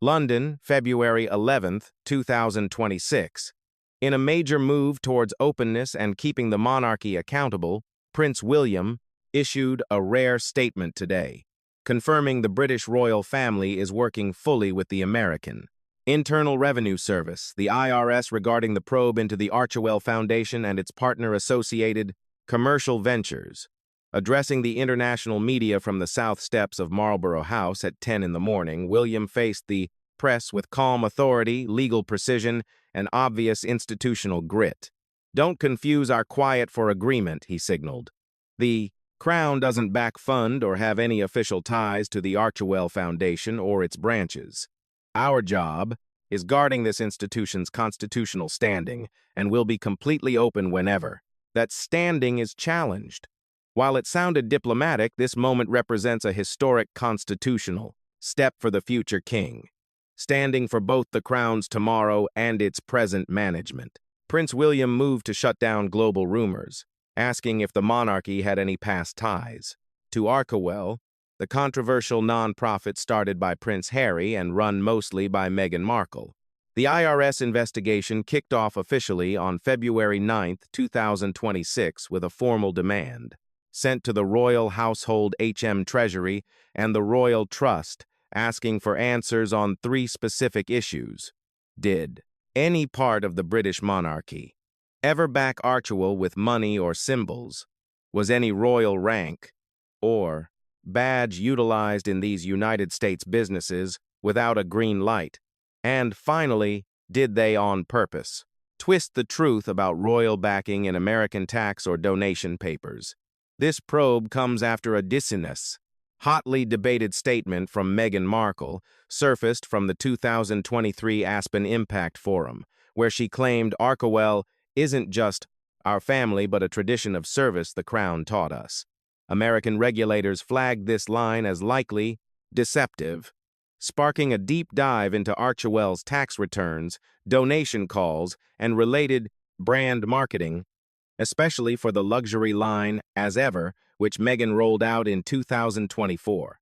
London, February 11, 2026. In a major move towards openness and keeping the monarchy accountable, Prince William issued a rare statement today, confirming the British royal family is working fully with the American Internal Revenue Service, the IRS, regarding the probe into the Archewell Foundation and its partner associated commercial ventures. Addressing the international media from the south steps of Marlborough House at 10 in the morning, William faced the press with calm authority, legal precision, and obvious institutional grit. "Don't confuse our quiet for agreement," he signaled. "The Crown doesn't back fund or have any official ties to the Archewell Foundation or its branches. Our job is guarding this institution's constitutional standing and will be completely open whenever that standing is challenged." While it sounded diplomatic, this moment represents a historic constitutional step for the future king, standing for both the Crown's tomorrow and its present management. Prince William moved to shut down global rumors, asking if the monarchy had any past ties to Archewell, the controversial non-profit started by Prince Harry and run mostly by Meghan Markle. The IRS investigation kicked off officially on February 9, 2026, with a formal demand sent to the Royal Household Treasury and the Royal Trust, asking for answers on 3 specific issues. Did any part of the British monarchy ever back Archewell with money or symbols? Was any royal rank or badge utilized in these United States businesses without a green light? And finally, did they on purpose twist the truth about royal backing in American tax or donation papers? This probe comes after a dissonant, hotly debated statement from Meghan Markle surfaced from the 2023 Aspen Impact Forum, where she claimed Archewell isn't just our family but a tradition of service the Crown taught us. American regulators flagged this line as likely deceptive, sparking a deep dive into Archewell's tax returns, donation calls, and related brand marketing, especially for the luxury line As Ever, which Meghan rolled out in 2024.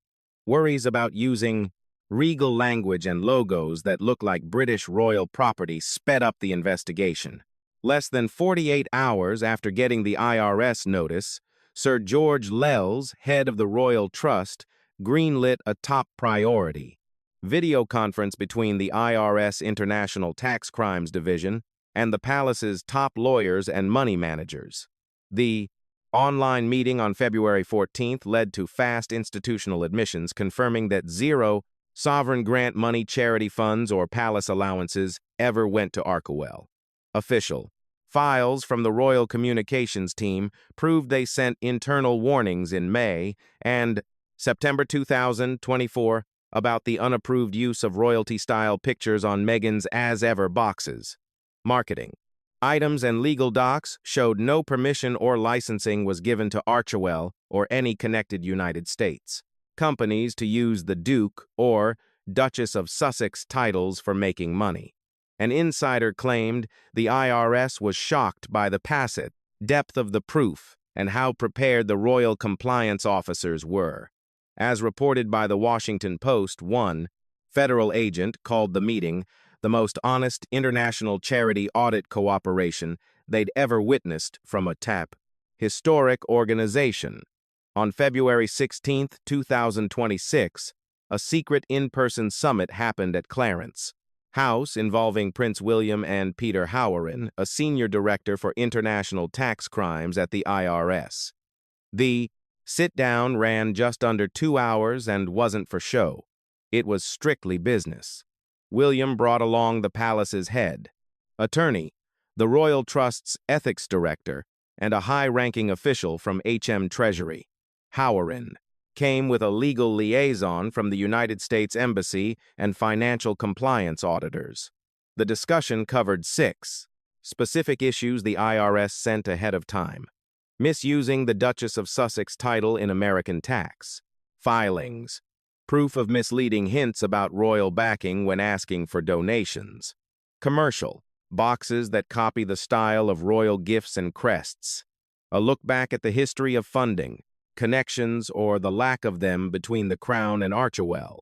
Worries about using regal language and logos that look like British royal property sped up the investigation. Less than 48 hours after getting the IRS notice, Sir George Lels, head of the Royal Trust, greenlit a top priority video conference between the IRS International Tax Crimes Division and the palace's top lawyers and money managers. The online meeting on February 14th led to fast institutional admissions confirming that 0 sovereign grant money, charity funds, or palace allowances ever went to Archewell. Official files from the Royal Communications team proved they sent internal warnings in May and September 2024 about the unapproved use of royalty-style pictures on Meghan's As Ever boxes. Marketing items and legal docs showed no permission or licensing was given to Archewell or any connected United States companies to use the Duke or Duchess of Sussex titles for making money. An insider claimed the IRS was shocked by the passage, depth of the proof, and how prepared the royal compliance officers were. As reported by the Washington Post, one federal agent called the meeting the most honest international charity audit cooperation they'd ever witnessed from a historic organization. On February 16, 2026, a secret in-person summit happened at Clarence House involving Prince William and Peter Howard, a senior director for international tax crimes at the IRS. The sit-down ran just under 2 hours and wasn't for show. It was strictly business. William brought along the palace's head attorney, the Royal Trust's ethics director, and a high-ranking official from Treasury. Howard came with a legal liaison from the United States Embassy and financial compliance auditors. The discussion covered 6 specific issues the IRS sent ahead of time: misusing the Duchess of Sussex title in American tax, filings, proof of misleading hints about royal backing when asking for donations, commercial boxes that copy the style of royal gifts and crests, a look back at the history of funding, connections or the lack of them between the Crown and Archewell,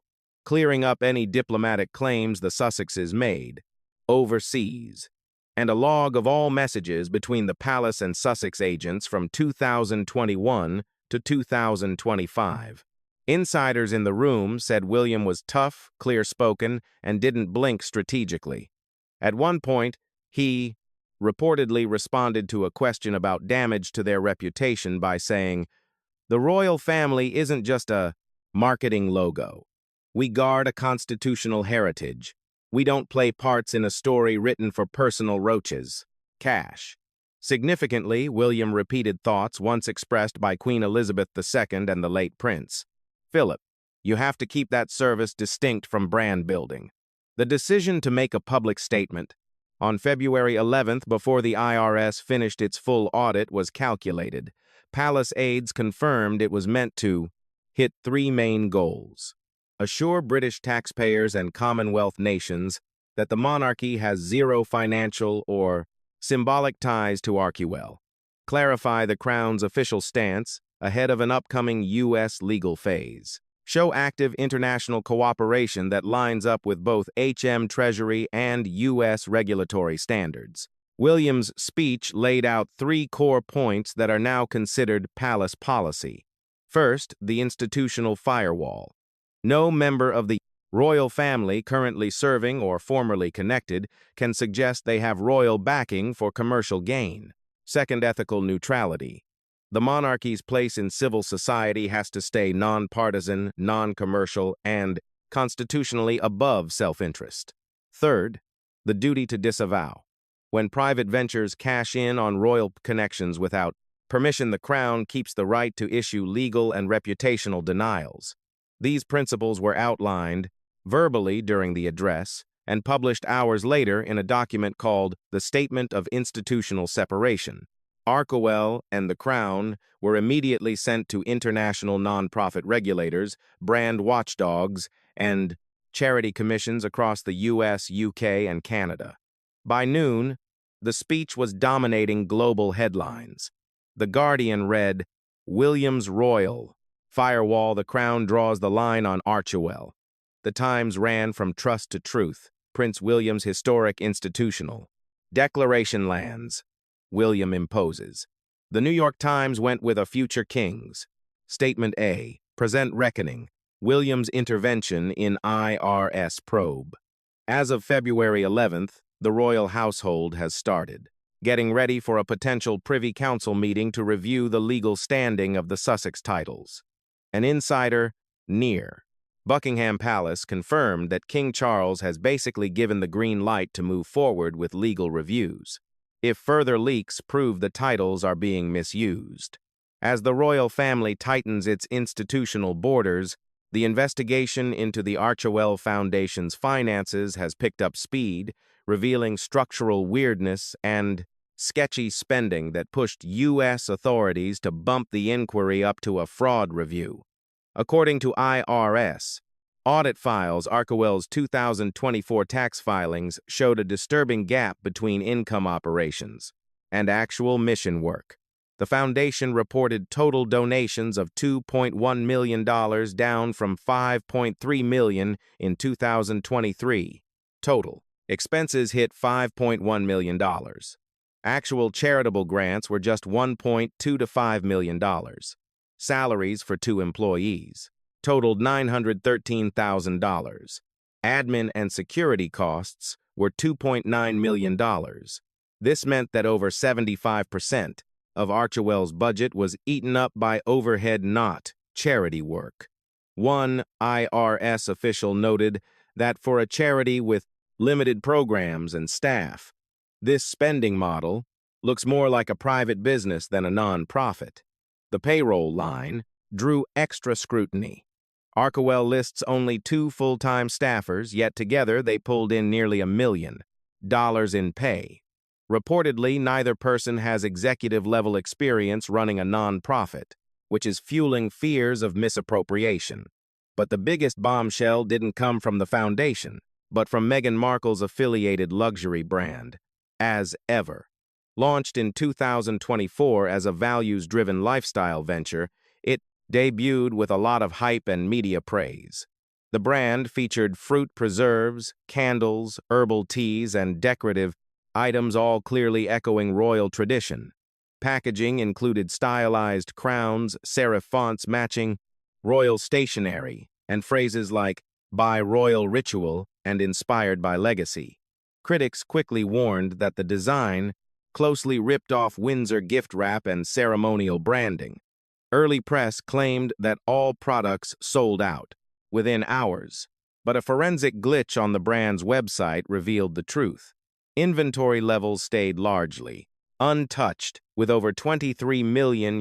clearing up any diplomatic claims the Sussexes made, overseas, and a log of all messages between the Palace and Sussex agents from 2021 to 2025. Insiders in the room said William was tough, clear-spoken, and didn't blink strategically. At one point, he reportedly responded to a question about damage to their reputation by saying, "The royal family isn't just a marketing logo. We guard a constitutional heritage. We don't play parts in a story written for personal roaches. Cash." Significantly, William repeated thoughts once expressed by Queen Elizabeth II and the late Prince. "Philip, you have to keep that service distinct from brand building." The decision to make a public statement on February 11th, before the IRS finished its full audit, was calculated. Palace aides confirmed it was meant to hit three main goals: assure British taxpayers and Commonwealth nations that the monarchy has zero financial or symbolic ties to Archewell, clarify the Crown's official stance ahead of an upcoming U.S. legal phase, show active international cooperation that lines up with both HM Treasury and U.S. regulatory standards. William's speech laid out three core points that are now considered palace policy. First, the institutional firewall. No member of the royal family currently serving or formerly connected can suggest they have royal backing for commercial gain. Second, ethical neutrality. The monarchy's place in civil society has to stay non-partisan, non-commercial, and constitutionally above self-interest. Third, the duty to disavow. When private ventures cash in on royal connections without permission, the Crown keeps the right to issue legal and reputational denials. These principles were outlined verbally during the address and published hours later in a document called the Statement of Institutional Separation. Archewell and the Crown were immediately sent to international nonprofit regulators, brand watchdogs, and charity commissions across the US, UK, and Canada. By noon, the speech was dominating global headlines. The Guardian read, "William's Royal. Firewall, the Crown draws the line on Archewell." The Times ran from trust to truth. Prince William's historic institutional. Declaration lands. William imposes. The New York Times went with a future kings. Statement A. Present reckoning. William's intervention in IRS probe. As of February 11th, the royal household has started, getting ready for a potential Privy Council meeting to review the legal standing of the Sussex titles. An insider, near Buckingham Palace, confirmed that King Charles has basically given the green light to move forward with legal reviews, if further leaks prove the titles are being misused. As the royal family tightens its institutional borders, the investigation into the Archewell Foundation's finances has picked up speed, revealing structural weirdness and sketchy spending that pushed U.S. authorities to bump the inquiry up to a fraud review. According to IRS audit files, Archewell's 2024 tax filings showed a disturbing gap between income operations and actual mission work. The foundation reported total donations of $2.1 million, down from $5.3 million in 2023. Total expenses hit $5.1 million. Actual charitable grants were just $1.2 to $5 million. Salaries for 2 employees totaled $913,000. Admin and security costs were $2.9 million. This meant that over 75% of Archewell's budget was eaten up by overhead, not charity work. One IRS official noted that for a charity with limited programs and staff, this spending model looks more like a private business than a non-profit. The payroll line drew extra scrutiny. Archewell lists only 2 full-time staffers, yet together they pulled in nearly $1 million in pay. Reportedly, neither person has executive-level experience running a non-profit, which is fueling fears of misappropriation. But the biggest bombshell didn't come from the foundation, but from Meghan Markle's affiliated luxury brand, As Ever. Launched in 2024 as a values-driven lifestyle venture, it debuted with a lot of hype and media praise. The brand featured fruit preserves, candles, herbal teas, and decorative items, all clearly echoing royal tradition. Packaging included stylized crowns, serif fonts matching royal stationery, and phrases like "by royal ritual" and "inspired by legacy." Critics quickly warned that the design closely ripped off Windsor gift wrap and ceremonial branding. Early press claimed that all products sold out within hours, but a forensic glitch on the brand's website revealed the truth. Inventory levels stayed largely untouched, with over $23 million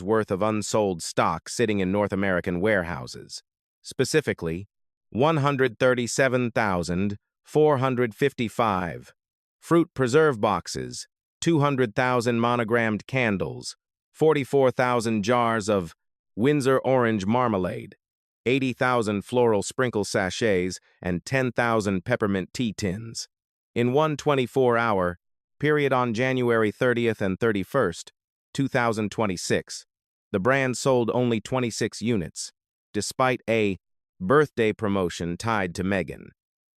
worth of unsold stock sitting in North American warehouses. Specifically, 137,455 fruit preserve boxes, 200,000 monogrammed candles, 44,000 jars of Windsor orange marmalade, 80,000 floral sprinkle sachets, and 10,000 peppermint tea tins. In one 24-hour period on January 30th and 31st, 2026, the brand sold only 26 units, despite a birthday promotion tied to Meghan.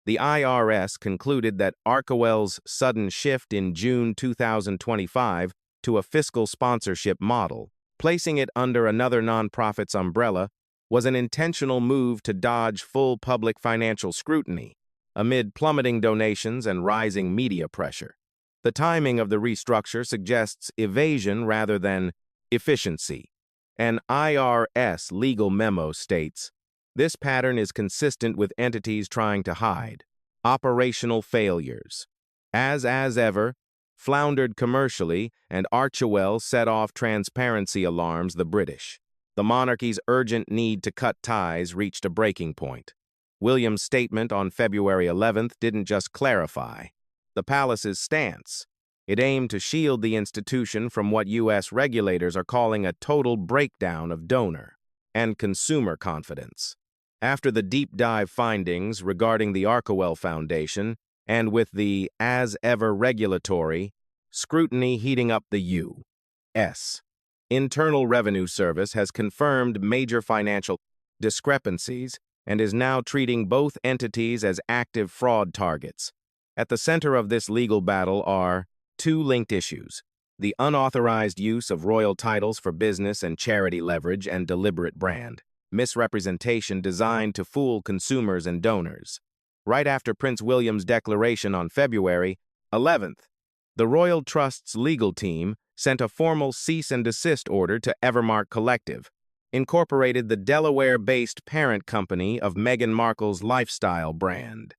The IRS concluded that Archewell's sudden shift in June 2025 to a fiscal sponsorship model, placing it under another nonprofit's umbrella, was an intentional move to dodge full public financial scrutiny amid plummeting donations and rising media pressure. The timing of the restructure suggests evasion rather than efficiency. An IRS legal memo states, "This pattern is consistent with entities trying to hide operational failures. As ever, floundered commercially, and Archewell set off transparency alarms the British. The monarchy's urgent need to cut ties reached a breaking point." William's statement on February 11th didn't just clarify the palace's stance. It aimed to shield the institution from what U.S. regulators are calling a total breakdown of donor and consumer confidence. After the deep dive findings regarding the Archewell Foundation, and with the as-ever regulatory scrutiny heating up, the U.S. Internal Revenue Service has confirmed major financial discrepancies and is now treating both entities as active fraud targets. At the center of this legal battle are two linked issues: the unauthorized use of royal titles for business and charity leverage, and deliberate brand misrepresentation designed to fool consumers and donors. Right after Prince William's declaration on February 11th, the Royal Trust's legal team sent a formal cease-and-desist order to Evermark Collective, Incorporated, the Delaware-based parent company of Meghan Markle's lifestyle brand.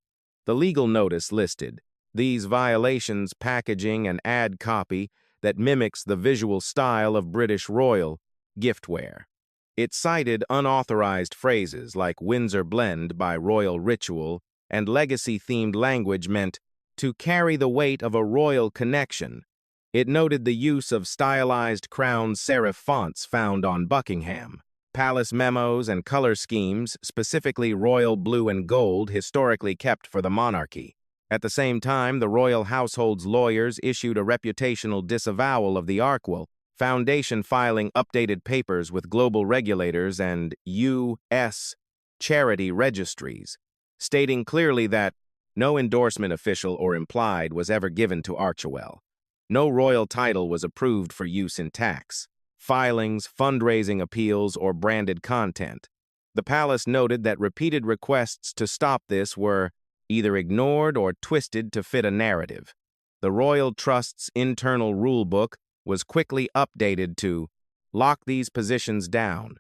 The legal notice listed these violations: packaging and ad copy that mimics the visual style of British royal giftware. It cited unauthorized phrases like Windsor blend by royal ritual and legacy-themed language meant to carry the weight of a royal connection. It noted the use of stylized crown serif fonts found on Buckingham Palace memos and color schemes, specifically royal blue and gold, historically kept for the monarchy. At the same time, the royal household's lawyers issued a reputational disavowal of the Archewell Foundation, filing updated papers with global regulators and U.S. charity registries, stating clearly that no endorsement, official or implied, was ever given to Archewell. No royal title was approved for use in tax filings, fundraising appeals, or branded content. The palace noted that repeated requests to stop this were either ignored or twisted to fit a narrative. The Royal Trust's internal rulebook was quickly updated to lock these positions down.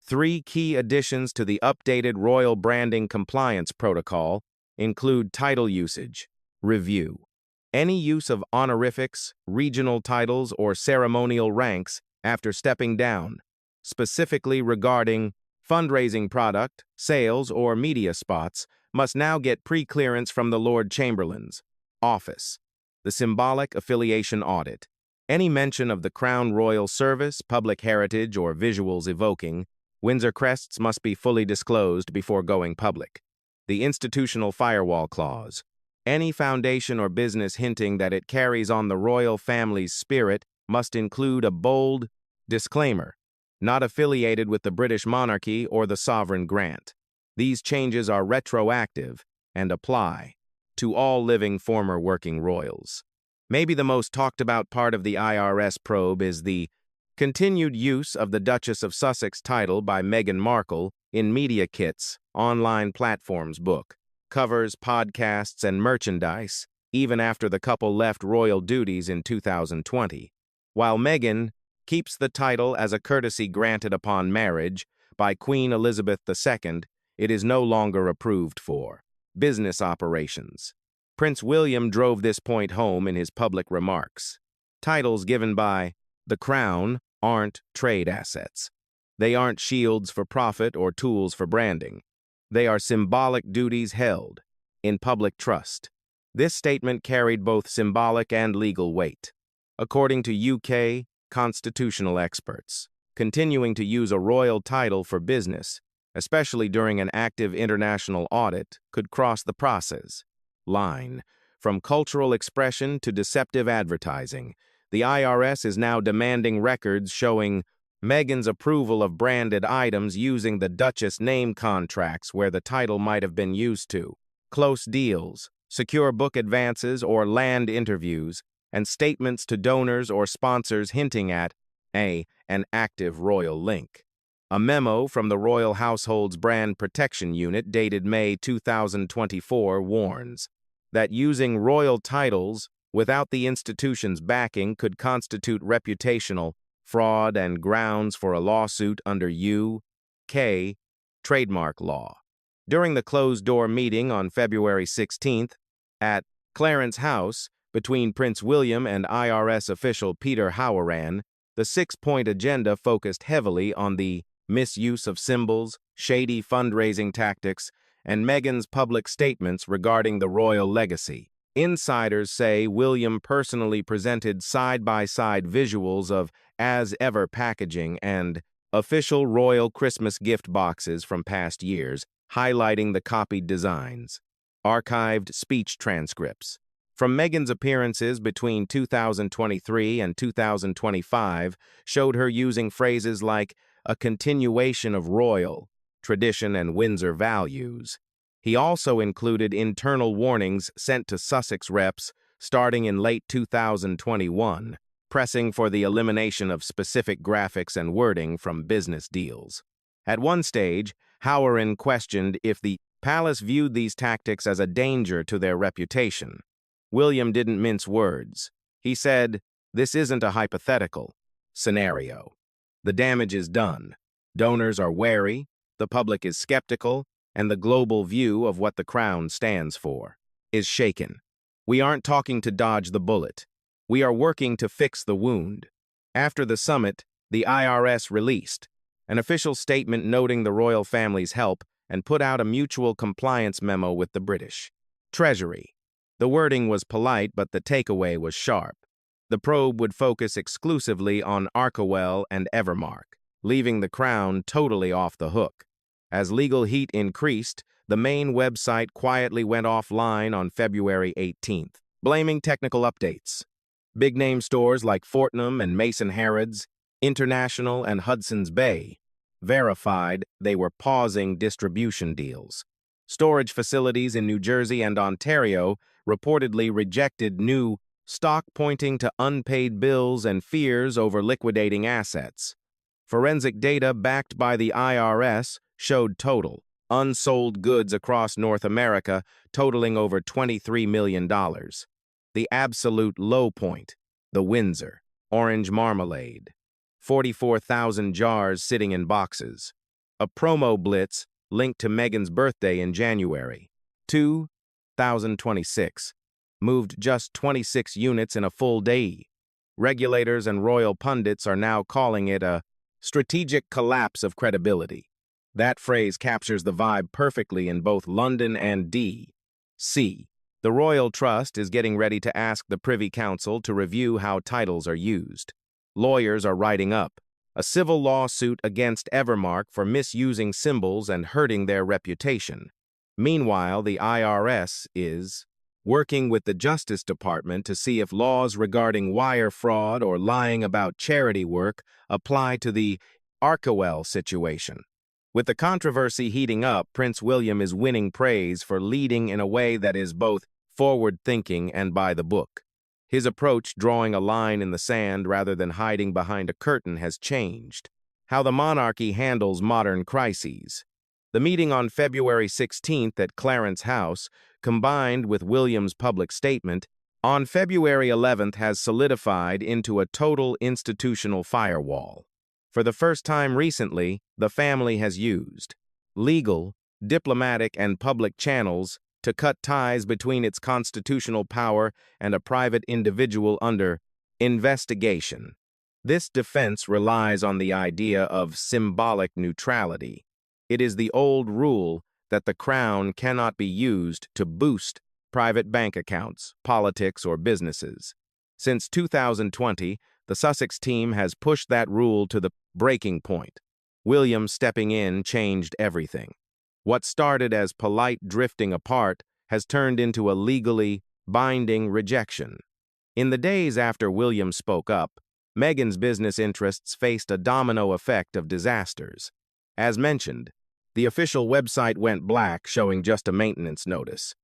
3 key additions to the updated Royal Branding Compliance Protocol include title usage review. Any use of honorifics, regional titles, or ceremonial ranks after stepping down, specifically regarding fundraising product, sales, or media spots, must now get pre-clearance from the Lord Chamberlain's office. The symbolic affiliation audit. Any mention of the Crown Royal Service, public heritage, or visuals evoking Windsor crests must be fully disclosed before going public. The institutional firewall clause. Any foundation or business hinting that it carries on the royal family's spirit must include a bold disclaimer: not affiliated with the British monarchy or the sovereign grant. These changes are retroactive and apply to all living former working royals. Maybe the most talked about part of the IRS probe is the continued use of the Duchess of Sussex title by Meghan Markle in media kits, online platforms book, covers, podcasts, and merchandise, even after the couple left royal duties in 2020. While Meghan keeps the title as a courtesy granted upon marriage by Queen Elizabeth II, it is no longer approved for business operations. Prince William drove this point home in his public remarks. Titles given by the Crown aren't trade assets. They aren't shields for profit or tools for branding. They are symbolic duties held in public trust. This statement carried both symbolic and legal weight. According to UK constitutional experts, continuing to use a royal title for business, especially during an active international audit, could cross the process line. From cultural expression to deceptive advertising, the IRS is now demanding records showing Meghan's approval of branded items using the Duchess name contracts where the title might have been used to, close deals, secure book advances or land interviews, and statements to donors or sponsors hinting at an active royal link. A memo from the Royal Household's Brand Protection Unit dated May 2024 warns that using royal titles without the institution's backing could constitute reputational fraud and grounds for a lawsuit under UK trademark law. During the closed-door meeting on February 16th at Clarence House between Prince William and IRS official Peter Howard, the six-point agenda focused heavily on the misuse of symbols, shady fundraising tactics, and Meghan's public statements regarding the royal legacy. Insiders say William personally presented side-by-side visuals of as-ever packaging and official royal Christmas gift boxes from past years, highlighting the copied designs. Archived speech transcripts from Meghan's appearances between 2023 and 2025 showed her using phrases like a continuation of royal tradition and Windsor values. He also included internal warnings sent to Sussex reps starting in late 2021, pressing for the elimination of specific graphics and wording from business deals. At one stage, Howard questioned if the palace viewed these tactics as a danger to their reputation. William didn't mince words. He said, "This isn't a hypothetical scenario. The damage is done. Donors are wary, the public is skeptical, and the global view of what the Crown stands for is shaken. We aren't talking to dodge the bullet. We are working to fix the wound." After the summit, the IRS released an official statement noting the royal family's help and put out a mutual compliance memo with the British Treasury. The wording was polite, but the takeaway was sharp. The probe would focus exclusively on Archewell and Evermark, leaving the Crown totally off the hook. As legal heat increased, the main website quietly went offline on February 18th, blaming technical updates. Big-name stores like Fortnum and Mason Harrods, International and Hudson's Bay verified they were pausing distribution deals. Storage facilities in New Jersey and Ontario reportedly rejected new stock, pointing to unpaid bills and fears over liquidating assets. Forensic data backed by the IRS showed total unsold goods across North America totaling over $23 million. The absolute low point, the Windsor orange marmalade, 44,000 jars sitting in boxes. A promo blitz linked to Meghan's birthday in January 2026 moved just 26 units in a full day. Regulators and royal pundits are now calling it a strategic collapse of credibility. That phrase captures the vibe perfectly in both London and D.C. The Royal Trust is getting ready to ask the Privy Council to review how titles are used. Lawyers are writing up a civil lawsuit against Evermark for misusing symbols and hurting their reputation. Meanwhile, the IRS is working with the Justice Department to see if laws regarding wire fraud or lying about charity work apply to the Archewell situation. With the controversy heating up, Prince William is winning praise for leading in a way that is both forward-thinking and by the book. His approach, drawing a line in the sand rather than hiding behind a curtain, has changed. How the monarchy handles modern crises. The meeting on February 16th at Clarence House, combined with William's public statement, on February 11th has solidified into a total institutional firewall. For the first time recently, the family has used legal, diplomatic, and public channels to cut ties between its constitutional power and a private individual under investigation. This defense relies on the idea of symbolic neutrality. It is the old rule that the crown cannot be used to boost private bank accounts, politics, or businesses. Since 2020, the Sussex team has pushed that rule to the breaking point. William stepping in changed everything. What started as polite drifting apart has turned into a legally binding rejection. In the days after William spoke up, Meghan's business interests faced a domino effect of disasters. As mentioned, the official website went black, showing just a maintenance notice.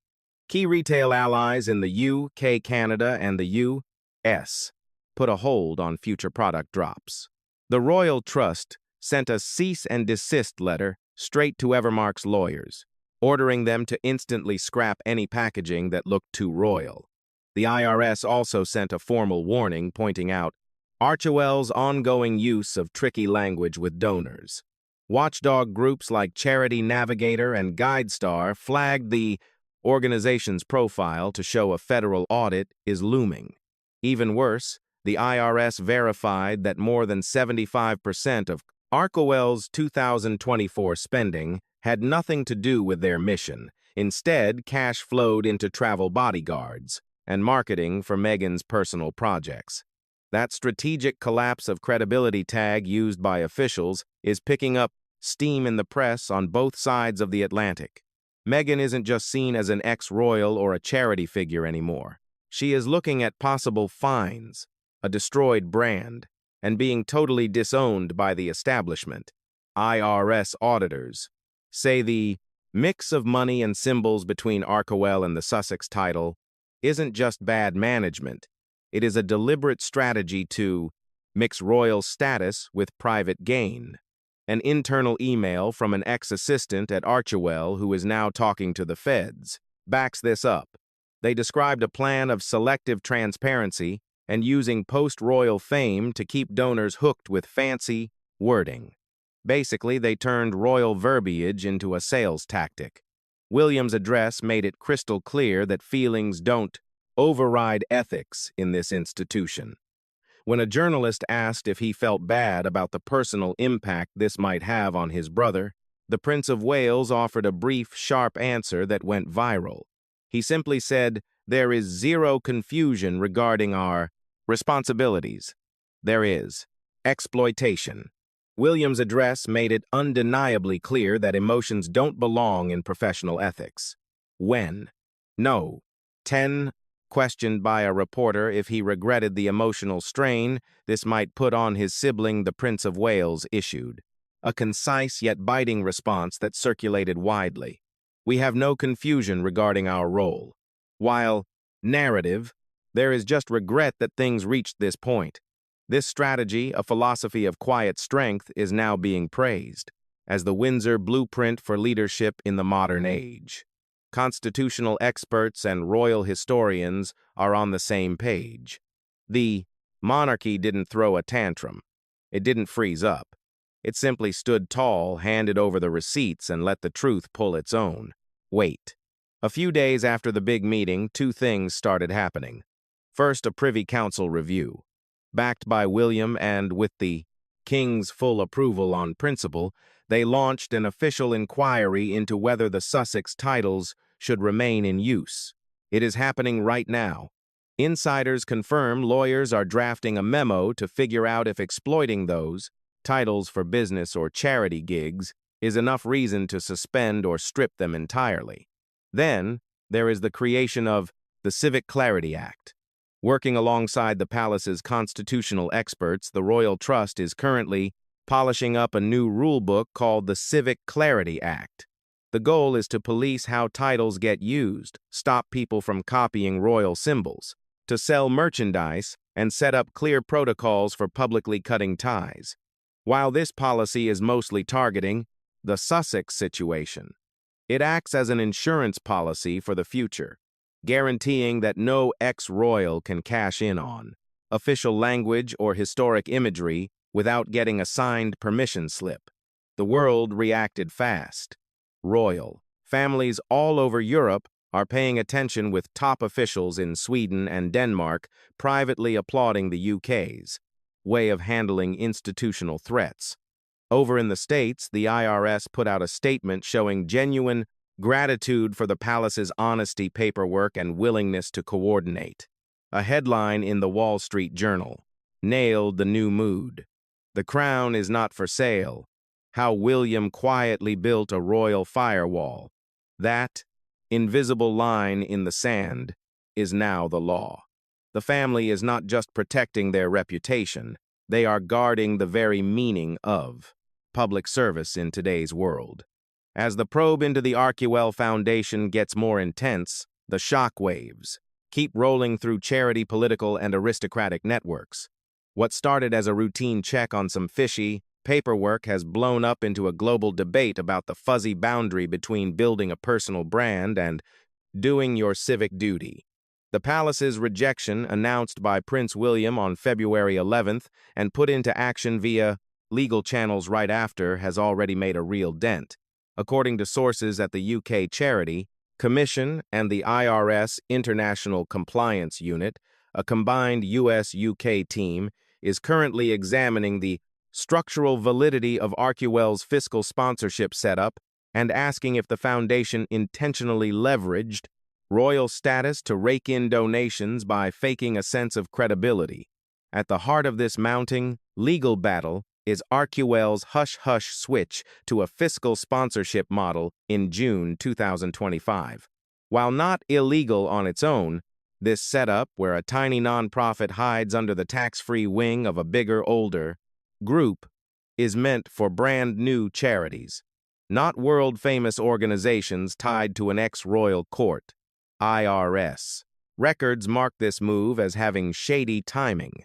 Key retail allies in the UK, Canada, and the US put a hold on future product drops. The Royal Trust sent a cease-and-desist letter straight to Evermark's lawyers, ordering them to instantly scrap any packaging that looked too royal. The IRS also sent a formal warning pointing out Archewell's ongoing use of tricky language with donors. Watchdog groups like Charity Navigator and GuideStar flagged the organization's profile to show a federal audit is looming. Even worse, the IRS verified that more than 75% of Archewell's 2024 spending had nothing to do with their mission. Instead, cash flowed into travel bodyguards and marketing for Meghan's personal projects. That strategic collapse of credibility tag used by officials is picking up steam in the press on both sides of the Atlantic. Meghan isn't just seen as an ex-royal or a charity figure anymore. She is looking at possible fines, a destroyed brand, and being totally disowned by the establishment. IRS auditors say the mix of money and symbols between Archewell and the Sussex title isn't just bad management. It is a deliberate strategy to mix royal status with private gain. An internal email from an ex-assistant at Archewell, who is now talking to the feds, backs this up. They described a plan of selective transparency and using post-royal fame to keep donors hooked with fancy wording. Basically, they turned royal verbiage into a sales tactic. William's address made it crystal clear that feelings don't override ethics in this institution. When a journalist asked if he felt bad about the personal impact this might have on his brother, the Prince of Wales offered a brief, sharp answer that went viral. He simply said, "There is zero confusion regarding our responsibilities. There is exploitation." William's address made it undeniably clear that emotions don't belong in professional ethics. When? No. 10. Questioned by a reporter if he regretted the emotional strain this might put on his sibling, the Prince of Wales issued a concise yet biting response that circulated widely. "We have no confusion regarding our role. While narrative, there is just regret that things reached this point. This strategy, a philosophy of quiet strength, is now being praised as the Windsor blueprint for leadership in the modern age. Constitutional experts and royal historians are on the same page. The monarchy didn't throw a tantrum. It didn't freeze up. It simply stood tall, handed over the receipts, and let the truth pull its own weight. A few days after the big meeting, two things started happening. First, a Privy Council review. Backed by William and with the King's full approval on principle, they launched an official inquiry into whether the Sussex titles should remain in use. It is happening right now. Insiders confirm lawyers are drafting a memo to figure out if exploiting those titles for business or charity gigs is enough reason to suspend or strip them entirely. Then, there is the creation of the Civic Clarity Act. Working alongside the palace's constitutional experts, the Royal Trust is currently polishing up a new rulebook called the Civic Clarity Act. The goal is to police how titles get used, stop people from copying royal symbols, to sell merchandise, and set up clear protocols for publicly cutting ties. While this policy is mostly targeting the Sussex situation, it acts as an insurance policy for the future, guaranteeing that no ex-royal can cash in on official language or historic imagery without getting a signed permission slip. The world reacted fast. Royal families all over Europe are paying attention, with top officials in Sweden and Denmark privately applauding the UK's way of handling institutional threats. Over in the States, the IRS put out a statement showing genuine gratitude for the palace's honesty, paperwork, and willingness to coordinate. A headline in the Wall Street Journal nailed the new mood. "The crown is not for sale. How William quietly built a royal firewall. That invisible line in the sand is now the law." The family is not just protecting their reputation, they are guarding the very meaning of public service in today's world. As the probe into the Archewell Foundation gets more intense, the shockwaves keep rolling through charity, political, and aristocratic networks. What started as a routine check on some fishy paperwork has blown up into a global debate about the fuzzy boundary between building a personal brand and doing your civic duty. The palace's rejection, announced by Prince William on February 11th and put into action via legal channels right after, has already made a real dent. According to sources at the UK Charity Commission and the IRS International Compliance Unit, a combined US-UK team is currently examining the structural validity of Archewell's fiscal sponsorship setup and asking if the foundation intentionally leveraged royal status to rake in donations by faking a sense of credibility. At the heart of this mounting legal battle is Archewell's hush-hush switch to a fiscal sponsorship model in June 2025. While not illegal on its own, this setup, where a tiny nonprofit hides under the tax-free wing of a bigger, older group, is meant for brand-new charities, not world-famous organizations tied to an ex-royal court. IRS records mark this move as having shady timing.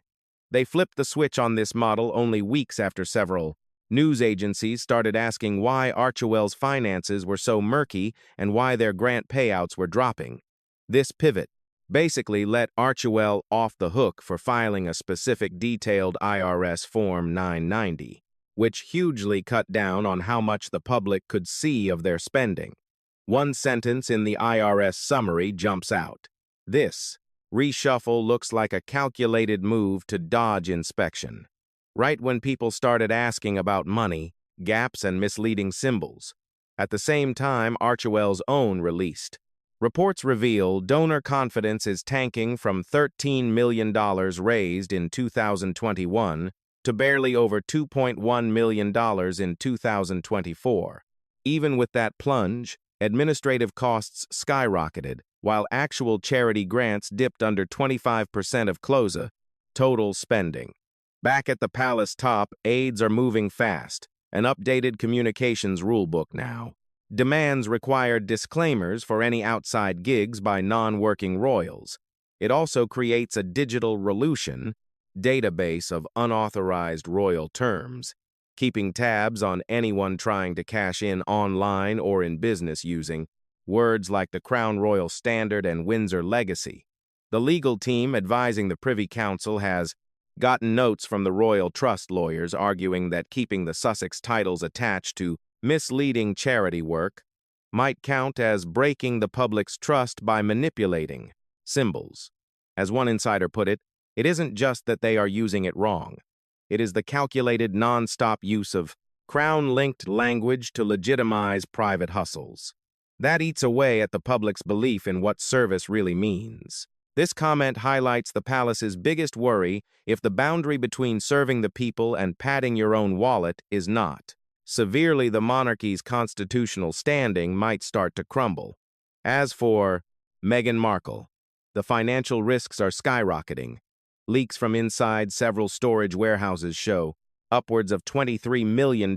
They flipped the switch on this model only weeks after several news agencies started asking why Archewell's finances were so murky and why their grant payouts were dropping. This pivot basically let Archewell off the hook for filing a specific detailed IRS Form 990, which hugely cut down on how much the public could see of their spending. One sentence in the IRS summary jumps out. "This reshuffle looks like a calculated move to dodge inspection." Right when people started asking about money, gaps, and misleading symbols. At the same time, Archewell's own released. Reports reveal donor confidence is tanking from $13 million raised in 2021 to barely over $2.1 million in 2024. Even with that plunge, administrative costs skyrocketed, while actual charity grants dipped under 25% of closer total spending. Back at the palace top, aides are moving fast. An updated communications rulebook now demands required disclaimers for any outside gigs by non-working royals. It also creates a digital relution database of unauthorized royal terms, keeping tabs on anyone trying to cash in online or in business using words like the Crown Royal Standard and Windsor Legacy. The legal team advising the Privy Council has gotten notes from the royal trust lawyers arguing that keeping the Sussex titles attached to misleading charity work might count as breaking the public's trust by manipulating symbols. As one insider put it, it isn't just that they are using it wrong. It is the calculated non-stop use of crown-linked language to legitimize private hustles. That eats away at the public's belief in what service really means. This comment highlights the palace's biggest worry: if the boundary between serving the people and padding your own wallet is not severely, the monarchy's constitutional standing might start to crumble. As for Meghan Markle, the financial risks are skyrocketing. Leaks from inside several storage warehouses show upwards of $23 million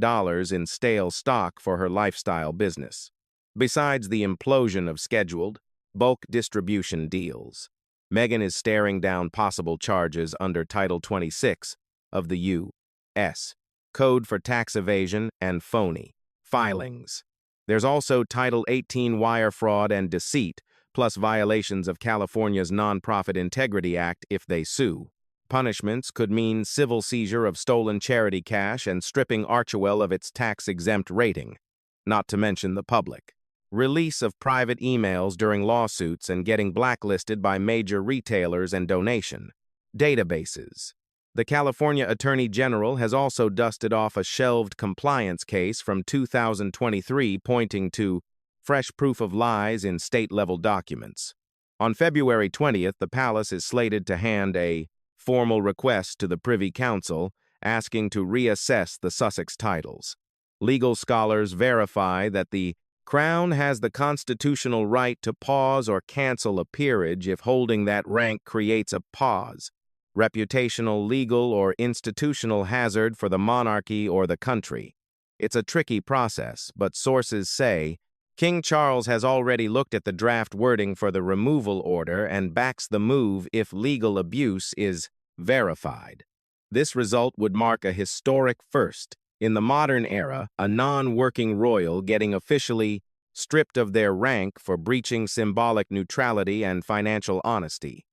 in stale stock for her lifestyle business. Besides the implosion of scheduled, bulk distribution deals, Meghan is staring down possible charges under Title 26 of the U.S. Code for Tax Evasion and Phony Filings. There's also Title 18 wire fraud and deceit, plus violations of California's Nonprofit Integrity Act if they sue. Punishments could mean civil seizure of stolen charity cash and stripping Archewell of its tax-exempt rating, not to mention the public. Release of private emails during lawsuits and getting blacklisted by major retailers and donation databases. The California Attorney General has also dusted off a shelved compliance case from 2023 pointing to fresh proof of lies in state-level documents. On February 20th, the palace is slated to hand a formal request to the Privy Council asking to reassess the Sussex titles. Legal scholars verify that the Crown has the constitutional right to pause or cancel a peerage if holding that rank creates a pause, reputational, legal, or institutional hazard for the monarchy or the country. It's a tricky process, but sources say King Charles has already looked at the draft wording for the removal order and backs the move if legal abuse is verified. This result would mark a historic first. In the modern era, a non-working royal getting officially stripped of their rank for breaching symbolic neutrality and financial honesty.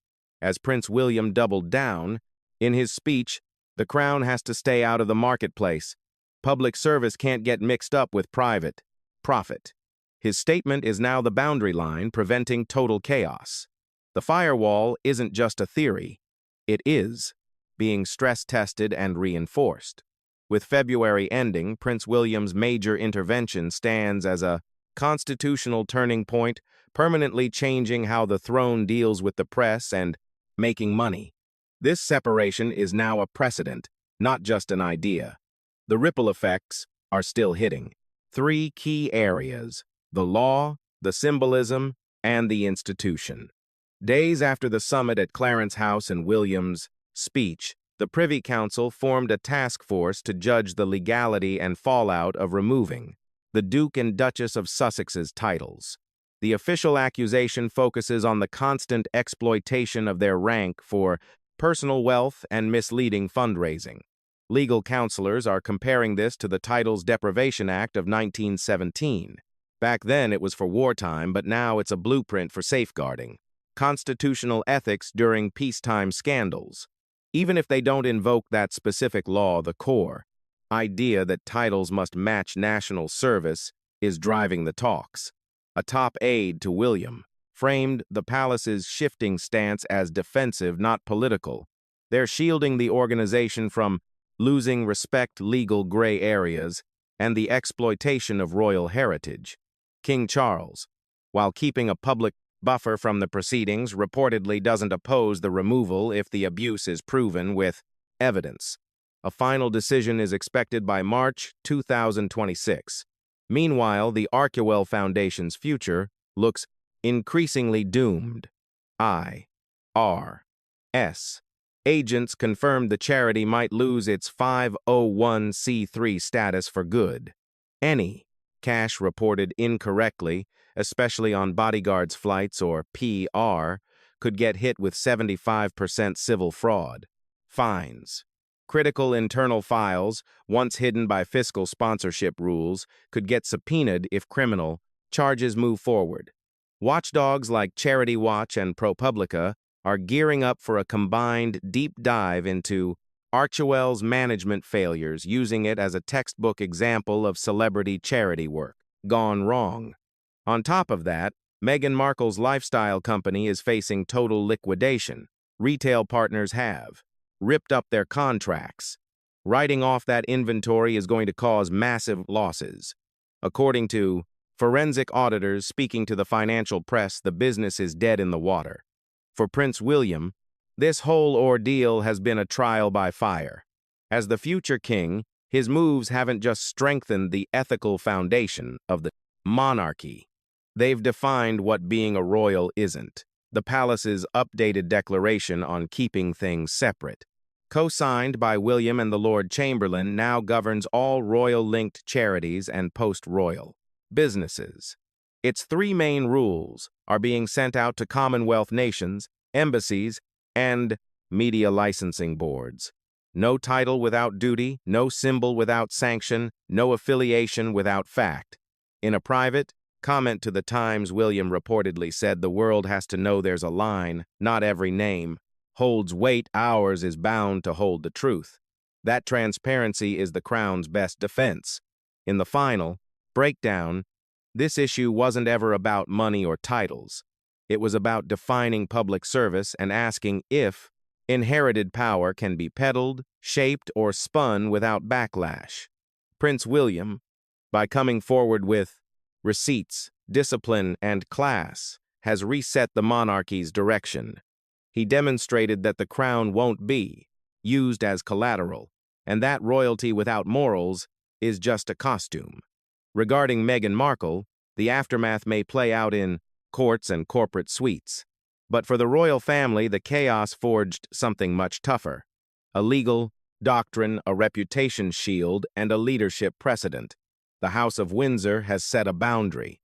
As Prince William doubled down, in his speech, the Crown has to stay out of the marketplace. Public service can't get mixed up with private profit. His statement is now the boundary line preventing total chaos. The firewall isn't just a theory. It is being stress-tested and reinforced. With February ending, Prince William's major intervention stands as a constitutional turning point, permanently changing how the throne deals with the press and making money. This separation is now a precedent, not just an idea. The ripple effects are still hitting. 3 key areas: the law, the symbolism, and the institution. Days after the summit at Clarence House and William's speech, the Privy Council formed a task force to judge the legality and fallout of removing the Duke and Duchess of Sussex's titles. The official accusation focuses on the constant exploitation of their rank for personal wealth and misleading fundraising. Legal counselors are comparing this to the Titles Deprivation Act of 1917. Back then it was for wartime, but now it's a blueprint for safeguarding constitutional ethics during peacetime scandals. Even if they don't invoke that specific law, the core idea that titles must match national service is driving the talks. A top aide to William framed the palace's shifting stance as defensive, not political. They're shielding the organization from losing respect, legal gray areas, and the exploitation of royal heritage. King Charles, while keeping a public buffer from the proceedings, reportedly doesn't oppose the removal if the abuse is proven with evidence. A final decision is expected by March 2026. Meanwhile, the Archewell Foundation's future looks increasingly doomed. IRS agents confirmed the charity might lose its 501c3 status for good. Any cash reported incorrectly, especially on bodyguards' flights or PR, could get hit with 75% civil fraud. Fines. Critical internal files, once hidden by fiscal sponsorship rules, could get subpoenaed if criminal charges move forward. Watchdogs like Charity Watch and ProPublica are gearing up for a combined deep dive into Archewell's management failures, using it as a textbook example of celebrity charity work gone wrong. On top of that, Meghan Markle's lifestyle company is facing total liquidation. Retail partners have ripped up their contracts. Writing off that inventory is going to cause massive losses. According to forensic auditors speaking to the financial press, the business is dead in the water. For Prince William, this whole ordeal has been a trial by fire. As the future king, his moves haven't just strengthened the ethical foundation of the monarchy. They've defined what being a royal isn't. The palace's updated declaration on keeping things separate co-signed by William and the Lord Chamberlain, now governs all royal-linked charities and post-royal businesses. Its three main rules are being sent out to Commonwealth nations, embassies, and media licensing boards. No title without duty, no symbol without sanction, no affiliation without fact. In a private comment to the Times, William reportedly said, "The world has to know there's a line. Not every name holds weight. Ours is bound to hold the truth." That transparency is the Crown's best defense. In the final breakdown, this issue wasn't ever about money or titles. It was about defining public service and asking if inherited power can be peddled, shaped, or spun without backlash. Prince William, by coming forward with receipts, discipline, and class, has reset the monarchy's direction. He demonstrated that the crown won't be used as collateral, and that royalty without morals is just a costume. Regarding Meghan Markle, the aftermath may play out in courts and corporate suites. But for the royal family, the chaos forged something much tougher: a legal doctrine, a reputation shield, and a leadership precedent. The House of Windsor has set a boundary.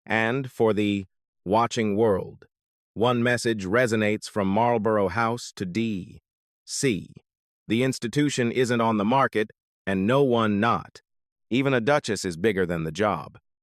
And for the watching world, one message resonates from Marlborough House to D.C. The institution isn't on the market, and no one not. Even a duchess is bigger than the job.